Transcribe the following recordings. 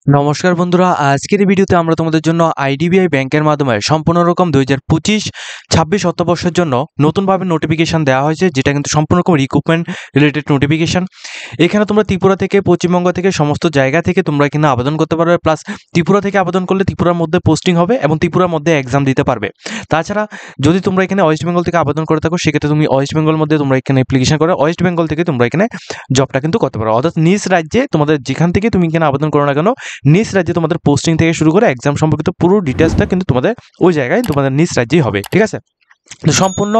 নমস্কার বন্ধুরা, আজকের এই ভিডিওতে আমরা তোমাদের জন্য আইডিবিআই ব্যাংকের মাধ্যমে সম্পূর্ণ রকম 2025-26 অর্থবর্ষের জন্য নতুনভাবে নোটিফিকেশন দেওয়া হয়েছে, যেটা কিন্তু সম্পূর্ণ রকম রিক্রুটমেন্ট রিলেটেড নোটিফিকেশন। এখানে তোমরা ত্রিপুরা থেকে, পশ্চিমবঙ্গ থেকে, সমস্ত জায়গা থেকে তোমরা এখানে আবেদন করতে পারবে। প্লাস ত্রিপুরা থেকে আবেদন করলে ত্রিপুরার মধ্যে পোস্টিং হবে এবং ত্রিপুরার মধ্যে এক্সাম দিতে পারবে। তাছাড়া যদি তোমরা এখানে ওয়েস্ট বেঙ্গল থেকে আবেদন করে থাকো, সেক্ষেত্রে তুমি ওয়েস্ট বেঙ্গল মধ্যে তোমরা এখানে অ্যাপ্লিকেশন করে ওয়েস্ট বেঙ্গল থেকে তোমরা এখানে জবটা কিন্তু করতে পারো। অর্থাৎ নিজ রাজ্যে তোমাদের যেখান থেকে তুমি এখানে আবেদন করো না কেন, নিজ রাজ্যে তোমাদের পোস্টিং থেকে শুরু করে এক্সাম সম্পর্কিত পুরো ডিটেলসটা কিন্তু তোমাদের ওই জায়গায় তোমাদের নিজ রাজ্যেই হবে। ঠিক আছে, তো সম্পূর্ণ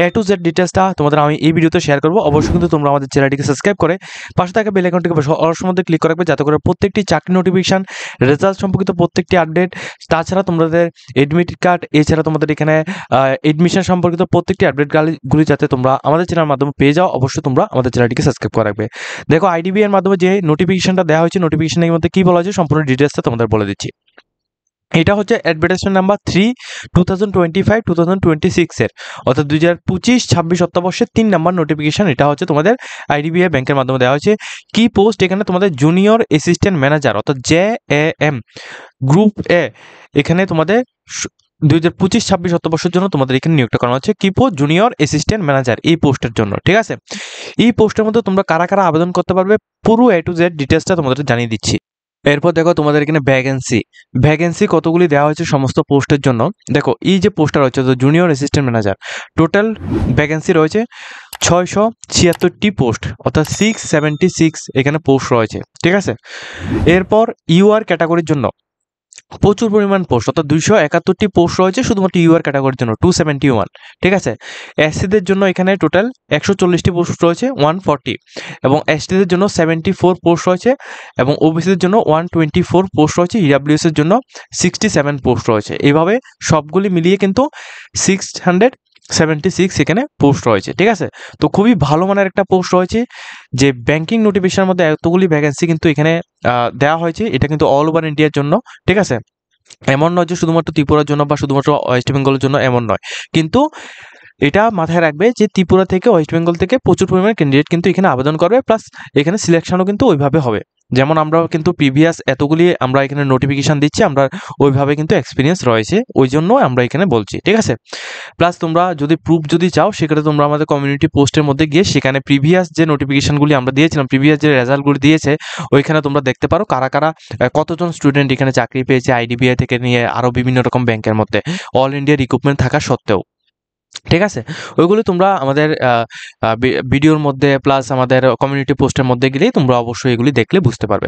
এ টু জেড ডিটেলসটা তোমাদের আমি এই ভিডিওতে শেয়ার করবো। অবশ্যই কিন্তু তোমরা আমাদের চ্যানেলটিকে সাবস্ক্রাইব করে পাশে থাকা বেল আইকনটিকে অবশ্যই মধ্যে ক্লিক করে রাখবে, যাতে করে প্রত্যেকটি চাকরি নোটিফিকেশন, রেজাল্ট সম্পর্কিত প্রত্যেকটি আপডেট, তাছাড়া তোমাদের এডমিট কার্ড, এছাড়া তোমাদের এখানে এডমিশন সম্পর্কিত প্রত্যেকটি আপডেটগুলি যাতে তোমরা আমাদের চ্যানেলের মাধ্যমে পেয়ে যাও, অবশ্যই তোমরা আমাদের চ্যানেলটিকে সাবস্ক্রাইব করে রাখবে। দেখো, আইডিবিআই এর মাধ্যমে যে নোটিফিকেশনটা দেওয়া হয়েছে, নোটিফিকেশনের মধ্যে কি বলা হয়েছে সম্পূর্ণ ডিটেলসটা তোমাদের বলে দিচ্ছি। এটা হচ্ছে অ্যাডভার্টাইজমেন্ট নাম্বার 3/2025-2026 এর, অর্থাৎ 2025-26 অর্থবর্ষের 3 নাম্বার নোটিফিকেশন। এটা হচ্ছে তোমাদের আইডিবিআই ব্যাংকের মাধ্যমে দেওয়া হয়েছে। কি পোস্ট এখানে তোমাদের জুনিয়র অ্যাসিস্ট্যান্ট ম্যানেজার, অর্থাৎ JAM গ্রুপ এ। এখানে তোমাদের 2025-26 অর্থবর্ষের জন্য তোমাদের এখানে নিয়োগটা করানো হচ্ছে কি পোস্ট, জুনিয়র অ্যাসিস্ট্যান্ট ম্যানেজার এই পোস্টের জন্য। ঠিক আছে, এই পোস্টের মধ্যে তোমরা কারা কারা আবেদন করতে পারবে পুরো এ টু জেড ডিটেলসটা তোমাদের জানিয়ে দিচ্ছি। এরপর দেখো তোমাদের এখানে ভ্যাকেন্সি কতগুলি দেওয়া হয়েছে সমস্ত পোস্টের জন্য। দেখো, এই যে পোস্টটা রয়েছে junior assistant manager, total vacancy রয়েছে 676টি পোস্ট, অর্থাৎ 676 এখানে পোস্ট রয়েছে। ঠিক আছে, এরপর ইউআর ক্যাটাগরির জন্য প্রচুর পরিমাণ পোস্ট, অর্থাৎ 271টি পোস্ট রয়েছে শুধুমাত্র ইউআর ক্যাটাগরির জন্য, 271। ঠিক আছে, এসসিদের জন্য এখানে টোটাল 140টি পোস্ট রয়েছে, 140, এবং এসটিদের জন্য 74 পোস্ট রয়েছে, এবং ওবিসিদের জন্য 124 পোস্ট রয়েছে, ইডাব্লিউএস এর জন্য 67 পোস্ট রয়েছে। এইভাবে সবগুলি মিলিয়ে কিন্তু 676 এখানে পোস্ট রয়েছে। ঠিক আছে, তো খুবই ভালো মানের একটা পোস্ট রয়েছে, যে ব্যাংকিং নোটিফিকেশনের মধ্যে এতগুলি ভ্যাকেন্সি কিন্তু এখানে দেওয়া হয়েছে। এটা কিন্তু অল ওভার ইন্ডিয়ার জন্য। ঠিক আছে, এমন নয় যে শুধুমাত্র ত্রিপুরার জন্য বা শুধুমাত্র ওয়েস্ট বেঙ্গলের জন্য, এমন নয়। কিন্তু এটা মাথায় রাখবে যে ত্রিপুরা থেকে, ওয়েস্ট বেঙ্গল থেকে প্রচুর পরিমাণে ক্যান্ডিডেট কিন্তু এখানে আবেদন করবে, প্লাস এখানে সিলেকশনও কিন্তু ওইভাবে হবে। যেমন আমরা কিন্তু প্রিভিয়াস এতগুলি আমরা এখানে নোটিফিকেশন দিচ্ছি, আমরা ওইভাবে কিন্তু এক্সপিরিয়েন্স রয়েছে, ওই জন্য আমরা এখানে বলছি। ঠিক আছে, প্লাস তোমরা যদি প্রুফ যদি চাও, সেক্ষেত্রে তোমরা আমাদের কমিউনিটি পোস্টের মধ্যে গিয়ে সেখানে প্রিভিয়াস যে নোটিফিকেশনগুলি আমরা দিয়েছিলাম, প্রিভিয়াস যে রেজাল্টগুলি দিয়েছে, ওইখানে তোমরা দেখতে পারো কারা কারা কতজন স্টুডেন্ট এখানে চাকরি পেয়েছে আইডিবিআই থেকে নিয়ে আরও বিভিন্ন রকম ব্যাংকের মধ্যে, অল ইন্ডিয়া রিক্রুটমেন্ট থাকা সত্ত্বেও। ঠিক আছে, ওইগুলো তোমরা আমাদের ভিডিওর মধ্যে প্লাস আমাদের কমিউনিটি পোস্টের মধ্যে গেলেই তোমরা অবশ্যই এগুলি দেখলে বুঝতে পারবে।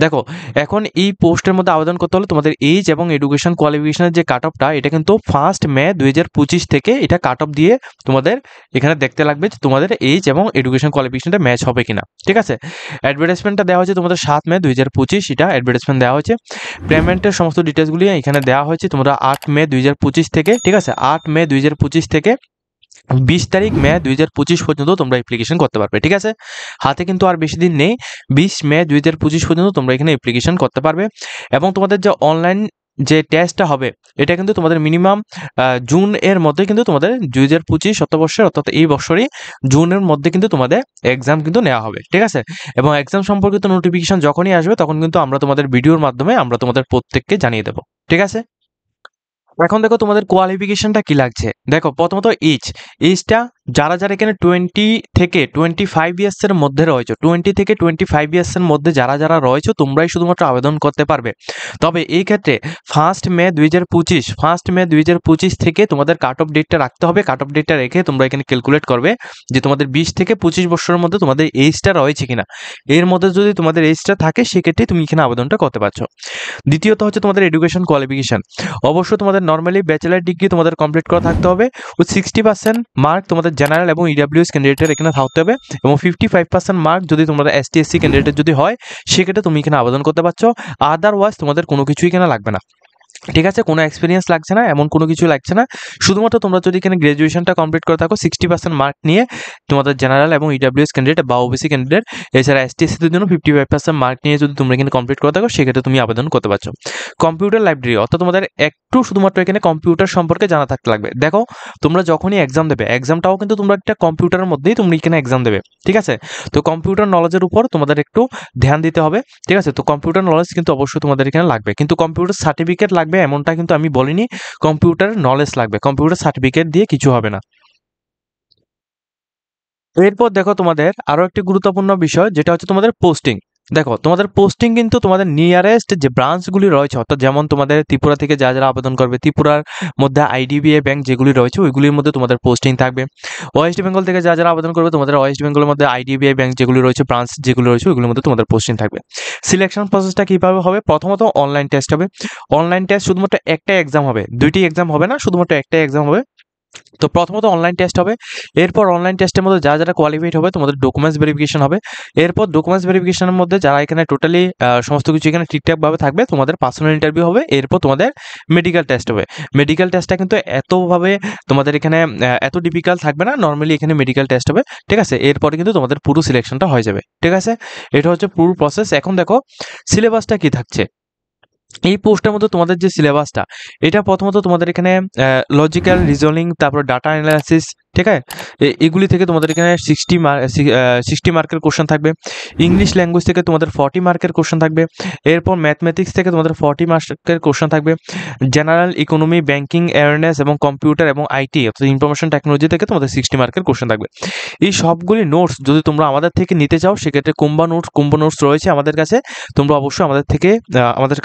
দেখো, এখন এই পোস্টের মধ্যে আবেদন করতে হলে তোমাদের এজ এবং এডুকেশন কোয়ালিফিকেশনের যে কাট অফটা, এটা কিন্তু 1 মে 2025 থেকে এটা কাট অফ দিয়ে তোমাদের এখানে দেখতে লাগবে যে তোমাদের এজ এবং এডুকেশন কোয়ালিফিকেশনটা ম্যাচ হবে কিনা। ঠিক আছে, অ্যাডভার্টাইজমেন্টটা দেওয়া হয়েছে তোমাদের 7 মে 2025, এটা অ্যাডভার্টাইজমেন্ট দেওয়া হয়েছে। পেমেন্টের সমস্ত ডিটেলসগুলি এখানে দেওয়া হয়েছে তোমরা 8 মে 2025 থেকে। ঠিক আছে, 8 মে 2025 থেকে 20 তারিখ মে 2025 পর্যন্ত তোমরা অ্যাপ্লিকেশন করতে পারবে। ঠিক আছে, হাতে কিন্তু আর বেশি দিন নেই, 20 মে 2025 পর্যন্ত তোমরা এখানে অ্যাপ্লিকেশন করতে পারবে। এবং তোমাদের যে অনলাইন যে টেস্টটা হবে, এটা কিন্তু তোমাদের মিনিমাম জুন এর মধ্যে কিন্তু তোমাদের 2025 অর্থবর্ষের, অর্থাৎ এই বছরই জুনের মধ্যে কিন্তু তোমাদের এক্সাম কিন্তু নেওয়া হবে। ঠিক আছে, এবং এক্সাম সম্পর্কিত নোটিফিকেশন যখনই আসবে, তখন কিন্তু আমরা তোমাদের ভিডিওর মাধ্যমে আমরা তোমাদের প্রত্যেককে জানিয়ে দেবো। ঠিক আছে, এখন দেখো তোমাদের কোয়ালিফিকেশনটা কি লাগছে। দেখো, প্রথমত এজটা যারা যারা এখানে 20 থেকে 25 ইয়ার্সের মধ্যে রয়েছে, 20 থেকে 25 ইয়ার্সের মধ্যে যারা যারা রয়েছে, তোমরাই শুধুমাত্র আবেদন করতে পারবে। তবে এই ক্ষেত্রে 1 মে 2025 থেকে তোমাদের কাট অফ ডেটটা রাখতে হবে। কাট অফ ডেটটা রেখে তোমরা এখানে ক্যালকুলেট করবে যে তোমাদের 20 থেকে 25 বছরের মধ্যে তোমাদের এজটা রয়েছে কিনা। এর মধ্যে যদি তোমাদের এজটা থাকে, সেক্ষেত্রে তুমি এখানে আবেদনটা করতে পারছো। দ্বিতীয়ত হচ্ছে তোমাদের এডুকেশন কোয়ালিফিকেশন। অবশ্যই তোমাদের নর্মালি ব্যাচেলার ডিগ্রি তোমাদের কমপ্লিট করা থাকতে হবে, উইথ 60% মার্ক তোমাদের জেনারেল এবং ইডাব্লিউএস ক্যান্ডিডেটের এখানে থাকতে হবে, এবং 55% মার্ক যদি তোমাদের এসটি এসসি ক্যান্ডিডেটের যদি হয়, সেক্ষেত্রে তুমি এখানে আবেদন করতে পারছো। আদারওয়াইজ তোমাদের কোনো কিছুই এখানে লাগবে না। ঠিক আছে, কোনো এক্সপিরিয়েন্স লাগছে না, এমন কোনো কিছু লাগছে না। শুধুমাত্র তোমরা যদি এখানে গ্র্যাজুয়েশনটা কমপ্লিট করে থাকো 60% মার্ক নিয়ে তোমাদের জেনারেল এবং ইডাব্লিউএস ক্যান্ডিডেট বা ওবিসি ক্যান্ডিডেট, এছাড়া এসটি এসসিদের জন্য 55% মার্ক নিয়ে যদি তোমরা এখানে কমপ্লিট করে থাকো সেক্ষেত্রে তুমি আবেদন করতে পারছো। কম্পিউটার লাইব্রেরি, অর্থাৎ তোমাদের একটু শুধুমাত্র এখানে কম্পিউটার সম্পর্কে জানা থাকতে লাগবে। দেখো তোমরা যখনই এক্সাম দেবে, এক্সামটাও কিন্তু তোমরা একটা কম্পিউটারের মধ্যেই তোমরা এখানে এক্সাম দেবে। ঠিক আছে, তো কম্পিউটার নলেজের উপর তোমাদের একটু ধ্যান দিতে হবে। ঠিক আছে, তো কম্পিউটার নলেজ কিন্তু অবশ্যই তোমাদের এখানে লাগবে, কিন্তু কম্পিউটার সার্টিফিকেট লাগবে এমনটা কিন্তু আমি বলিনি। কম্পিউটার নলেজ লাগবে, কম্পিউটার সার্টিফিকেট দিয়ে কিছু হবে না। এরপর দেখো তোমাদের আরো একটি গুরুত্বপূর্ণ বিষয়, যেটা হচ্ছে তোমাদের পোস্টিং। দেখো তোমাদের পোস্টিং কিন্তু তোমাদের নিয়ারেস্ট যে ব্রাঞ্চগুলি রয়েছে, অর্থাৎ যেমন তোমাদের ত্রিপুরা থেকে যারা আবেদন করবে, ত্রিপুরার মধ্যে আইডিবিআই ব্যাংক যেগুলি রয়েছে ওইগুলির মধ্যে তোমাদের পোস্টিং থাকবে। ওয়েস্ট বেঙ্গল থেকে যারা আবেদন করবে, তোমাদের ওয়েস্ট বেঙ্গলের মধ্যে আইডিবিআই ব্যাংক যেগুলি রয়েছে, ব্রাঞ্চ যেগুলো রয়েছে ওইগুলোর মধ্যে তোমাদের পোস্টিং থাকবে। সিলেকশন প্রসেসটা কীভাবে হবে? প্রথমত অনলাইন টেস্ট হবে। অনলাইন টেস্ট শুধুমাত্র একটাই এক্সাম হবে, দুইটি এক্সাম হবে না, শুধুমাত্র একটাই এক্সাম হবে। তো প্রথমত অনলাইন টেস্ট হবে। এরপর অনলাইন টেস্টের মধ্যে যারা কোয়ালিফাইড হবে তোমাদের ডকুমেন্টস ভেরিফিকেশন হবে। এরপর ডকুমেন্টস ভেরিফিকেশনের মধ্যে যারা এখানে টোটালি সমস্ত কিছু এখানে ঠিকঠাকভাবে থাকবে তোমাদের পার্সোনাল ইন্টারভিউ হবে। এরপর তোমাদের মেডিকেল টেস্ট হবে। মেডিকেল টেস্টটা কিন্তু এতভাবে তোমাদের এখানে এত ডিফিকাল্ট থাকবে না, নর্মালি এখানে মেডিকেল টেস্ট হবে। ঠিক আছে, এরপরে কিন্তু তোমাদের পুরো সিলেকশনটা হয়ে যাবে। ঠিক আছে, এটা হচ্ছে পুরো প্রসেস। এখন দেখো সিলেবাসটা কি থাকছে। এই পোস্টের মধ্যে তোমাদের যে সিলেবাসটা, এটা প্রথমত তোমাদের এখানে লজিক্যাল রিজনিং, তারপর ডাটা অ্যানালাইসিস, ঠিক আছে, এগুলি থেকে তোমাদের এখানে 60 মার্কের কোশ্চেন থাকবে। ইংলিশ ল্যাঙ্গুয়েজ থেকে তোমাদের 40 মার্কের কোশ্চেন থাকবে। এরপর ম্যাথমেটিক্স থেকে তোমাদের 40 মার্কের কোশ্চেন থাকবে। জেনারেল ইকোনমি, ব্যাংকিং অ্যাওয়ারনেস এবং কম্পিউটার এবং আইটি অর্থাৎ ইনফরমেশন টেকনোলজি থেকে তোমাদের 60 মার্কের কোশ্চেন থাকবে। এই সবগুলি নোটস যদি তোমরা আমাদের থেকে নিতে চাও সেক্ষেত্রে কুম্বা নোটস রয়েছে আমাদের কাছে। তোমরা অবশ্যই আমাদের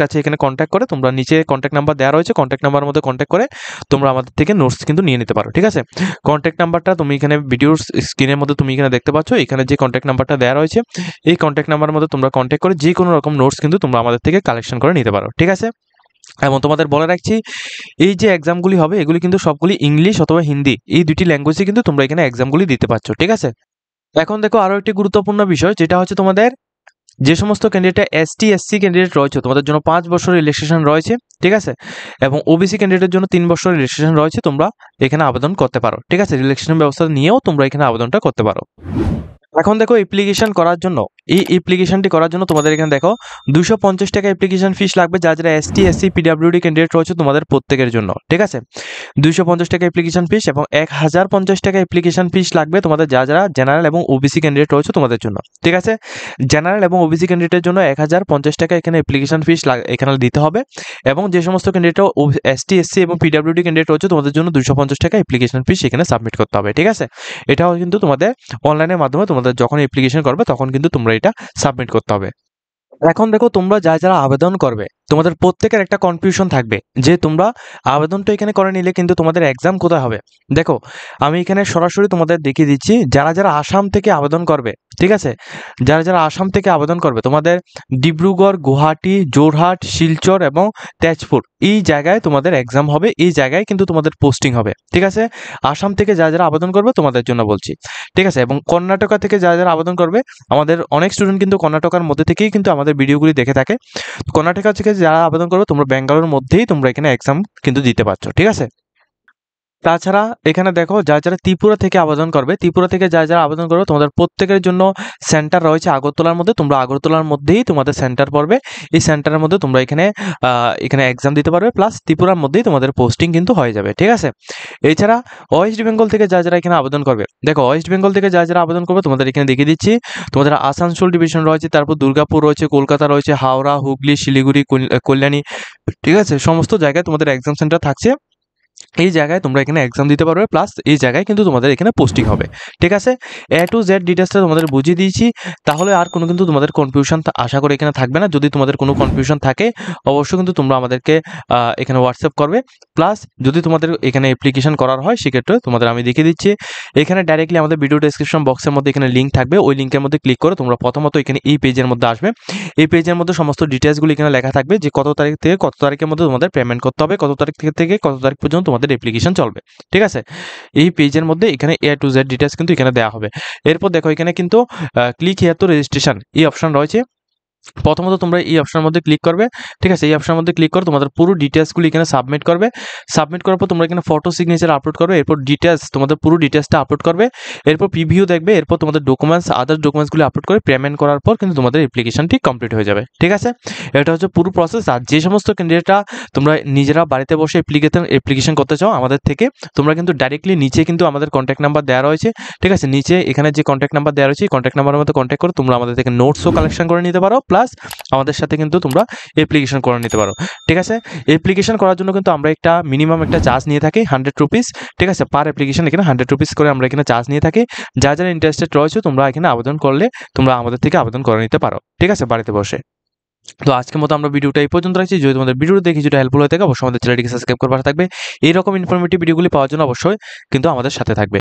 কাছে এখানে কন্ট্যাক্ট করে, তোমরা নিচে কন্ট্যাক্ট নাম্বার দেওয়া রয়েছে, কন্ট্যাক্ট নাম্বারের মধ্যে কন্ট্যাক্ট করে তোমরা আমাদের থেকে নোটস কিন্তু নিয়ে নিতে পারো। ঠিক আছে, কন্ট্যাক্ট নাম্বারটা তুমি এখানে ভিডিওর স্ক্রিনের মধ্যে তুমি এখানে দেখতে পাচ্ছ, এখানে যে কন্ট্যাক্ট নাম্বারটা দেওয়া রয়েছে এই কন্ট্যাক্ট নাম্বারের মধ্যে তোমরা কন্ট্যাক্ট করে যে কোনো রকম নোটস কিন্তু তোমরা আমাদের থেকে কালেকশন করে নিতে পারো। ঠিক আছে, এবং তোমাদের বলে রাখছি এই যে এক্সামগুলি হবে এগুলি কিন্তু সবগুলি ইংলিশ অথবা হিন্দি, এই দুটি ল্যাঙ্গুয়েজে কিন্তু তোমরা এখানে এক্সামগুলি দিতে পারছো। ঠিক আছে, এখন দেখো আরো একটি গুরুত্বপূর্ণ বিষয়, যেটা হচ্ছে তোমাদের যে সমস্ত ক্যান্ডিডেট এসটি এসসি ক্যান্ডিডেট রয়েছে তোমাদের জন্য 5 বছরের রিল্যাক্সেশন রয়েছে। ঠিক আছে, এবং ওবিসি ক্যান্ডিডেটের জন্য 3 বছরের রিল্যাক্সেশন রয়েছে, তোমরা এখানে আবেদন করতে পারো। ঠিক আছে, রিল্যাক্সেশন ব্যবস্থা নিয়েও তোমরা এখানে আবেদনটা করতে পারো। এখন দেখো অ্যাপ্লিকেশন করার জন্য, এই অ্যাপ্লিকেশনটি করার জন্য তোমাদের এখানে দেখো 250 টাকা অ্যাপ্লিকেশন ফিস লাগবে যারা এসটি এসসি পিডাব্লিউডি ক্যান্ডিডেট রয়েছে তোমাদের প্রত্যেকের জন্য। ঠিক আছে, 250 টাকা অ্যাপ্লিকেশন ফিস এবং 1050 টাকা অ্যাপ্লিকেশন ফিস লাগবে তোমাদের যারা জেনারেল এবং ওবিসি ক্যান্ডিডেট রয়েছে তোমাদের জন্য। ঠিক আছে, জেনারেল এবং ওবিসি ক্যান্ডিডেটের জন্য 1050 টাকা এখানে অ্যাপ্লিকেশন ফিস এখানে দিতে হবে, এবং যে সমস্ত ক্যান্ডিডেট এসটি এসসি এবং পিডাব্লিউডি ক্যান্ডিডেট রয়েছে তোমাদের জন্য 250 টাকা অ্যাপ্লিকেশন ফিস এখানে সাবমিট করতে হবে। ঠিক আছে, এটাও কিন্তু তোমাদের অনলাইনের মাধ্যমে তোমাদের যখন অ্যাপ্লিকেশন করবে তখন কিন্তু তোমরা এটা সাবমিট করতে হবে। এখন দেখো তোমরা যারা আবেদন করবে তোমাদের প্রত্যেকের একটা কনফিউশন থাকবে যে তোমরা আবেদনটা এখানে করে নিলে কিন্তু তোমাদের এক্সাম কোথায় হবে। দেখো আমি এখানে সরাসরি তোমাদের দেখিয়ে দিচ্ছি, যারা আসাম থেকে আবেদন করবে, ঠিক আছে, যারা আসাম থেকে আবেদন করবে তোমাদের ডিব্রুগড়, গুয়াহাটি, যোরহাট, শিলচর এবং তেজপুর এই জায়গায় তোমাদের এক্সাম হবে, এই জায়গায় কিন্তু তোমাদের পোস্টিং হবে। ঠিক আছে, আসাম থেকে যারা আবেদন করবে তোমাদের জন্য বলছি। ঠিক আছে, এবং কর্ণাটকা থেকে যারা আবেদন করবে, আমাদের অনেক স্টুডেন্ট কিন্তু কর্ণাটকার মধ্যে থেকেই কিন্তু আমাদের ভিডিওগুলি দেখে থাকে। কর্ণাটকা থেকে যারা আবেদন করবে তোমরা ব্যাঙ্গালোর মধ্যেই তোমরা এখানে এক্সাম কিন্তু দিতে পারছো। ঠিক আছে, তাছাড়া এখানে দেখো যারা ত্রিপুরা থেকে আবেদন করবে, ত্রিপুরা থেকে যারা আবেদন করবে তোমাদের প্রত্যেকের জন্য সেন্টার রয়েছে আগরতলার মধ্যে, তোমরা আগরতলার মধ্যেই তোমাদের সেন্টার পড়বে। এই সেন্টারের মধ্যে তোমরা এখানে এক্সাম দিতে পারবে, প্লাস ত্রিপুরার মধ্যেই তোমাদের পোস্টিং কিন্তু হয়ে যাবে। ঠিক আছে, এছাড়া ওয়েস্ট বেঙ্গল থেকে যারা এখানে আবেদন করবে, দেখো ওয়েস্ট বেঙ্গল থেকে যারা আবেদন করবে তোমাদের এখানে দেখিয়ে দিচ্ছি, তোমাদের আসানসোল ডিভিশন রয়েছে, তারপর দুর্গাপুর রয়েছে, কলকাতা রয়েছে, হাওড়া, হুগলি, শিলিগুড়ি, কল্যাণী, ঠিক আছে, সমস্ত জায়গায় তোমাদের এক্সাম সেন্টার থাকছে। এই জায়গায় তোমরা এখানে এক্সাম দিতে পারবে, প্লাস এই জায়গায় কিন্তু তোমাদের এখানে পোস্টিং হবে। ঠিক আছে, এ টু জেড ডিটেলসটা তোমাদের বুঝিয়ে দিয়েছি, তাহলে আর কোনো কিন্তু তোমাদের কনফিউশন আশা করি এখানে থাকবে না। যদি তোমাদের কোনো কনফিউশন থাকে অবশ্যই কিন্তু তোমরা আমাদেরকে এখানে হোয়াটসঅ্যাপ করবে, প্লাস যদি তোমাদের এখানে অ্যাপ্লিকেশন করার হয় সেক্ষেত্রে তোমাদের আমি দেখিয়ে দিচ্ছি এখানে ডাইরেক্টলি আমাদের ভিডিও ডেসক্রিপশন বক্সের মধ্যে এখানে লিঙ্ক থাকবে, ওই লিঙ্কের মধ্যে ক্লিক করে তোমরা প্রথমত এখানে এই পেজের মধ্যে আসবে। এই পেজের মধ্যে সমস্ত ডিটেলসগুলো এখানে লেখা থাকবে যে কত তারিখ থেকে কত তারিখের মধ্যে তোমাদের পেমেন্ট করতে হবে, কত তারিখ থেকে কত তারিখ পর্যন্ত তোমাদের অ্যাপ্লিকেশন চলবে। ঠিক আছে, এই পেজের মধ্যে এখানে এ টু জেড ডিটেলস কিন্তু এখানে দেওয়া হবে। এরপর দেখো এখানে কিন্তু ক্লিক হিয়ার টু রেজিস্ট্রেশন এই অপশন রয়েছে, প্রথমত তোমরা এই অপশনের মধ্যে ক্লিক করবে, ঠিক আছে? এই অপশনের মধ্যে ক্লিক করে তোমাদের পুরো ডিটেইলসগুলো এখানে সাবমিট করবে। সাবমিট করার পর তোমরা এখানে ফটো সিগনেচার আপলোড করবে, এরপর ডিটেইলস তোমাদের পুরো ডিটেইলসটা আপলোড করবে, এরপর প্রিভিউ দেখবে, এরপর তোমাদের ডকুমেন্টস আদার্স ডকুমেন্টসগুলো আপলোড করে পেমেন্ট করার পর কিন্তু তোমাদের অ্যাপ্লিকেশনটি কমপ্লিট হয়ে যাবে, ঠিক আছে? এটা হচ্ছে পুরো প্রসেস। আর যে সমস্ত ক্যান্ডিডেটরা তোমরা নিজেরা বাড়িতে বসে অ্যাপ্লিকেশন করতে চাও আমাদের থেকে, তোমরা কিন্তু ডাইরেক্টলি নিচে কিন্তু আমাদের কন্ট্যাক্ট নাম্বার দেওয়া রয়েছে, ঠিক আছে? নিচে এখানে যে কন্ট্যাক্ট নাম্বার দেওয়া রয়েছে এই কন্ট্যাক্ট নাম্বারের মধ্যে কন্ট্যাক্ট করে তোমরা আমাদের থেকে নোটসও কালেকশন করে নিতে পারো, প্লাস আমাদের সাথে কিন্তু তোমরা অ্যাপ্লিকেশন করে নিতে পারো, ঠিক আছে? অ্যাপ্লিকেশন করার জন্য কিন্তু আমরা একটা মিনিমাম একটা চার্জ নিয়ে থাকি 100 রুপিস, ঠিক আছে? পার অ্যাপ্লিকেশন এখানে 100 রুপিস করে আমরা এখানে চার্জ নিয়ে থাকি। যারা ইন্টারেস্টেড রয়েছে তোমরা এখানে আবেদন করলে তোমরা আমাদের থেকে আবেদন করে নিতে পারো, ঠিক আছে? বাড়িতে বসে। তো আজকের মতো আমরা ভিডিওটা এই পর্যন্ত রাখছি। যদি তোমাদের ভিডিওটা দেখে কিছুটা হেল্পফুল হয়ে থাকে অবশ্যই আমাদের চ্যানেলটিকে সাবস্ক্রাইব করে পাশে থাকবে। এইরকম ইনফরমেটিভ ভিডিওগুলি পাওয়ার জন্য অবশ্যই কিন্তু আমাদের সাথে থাকবে।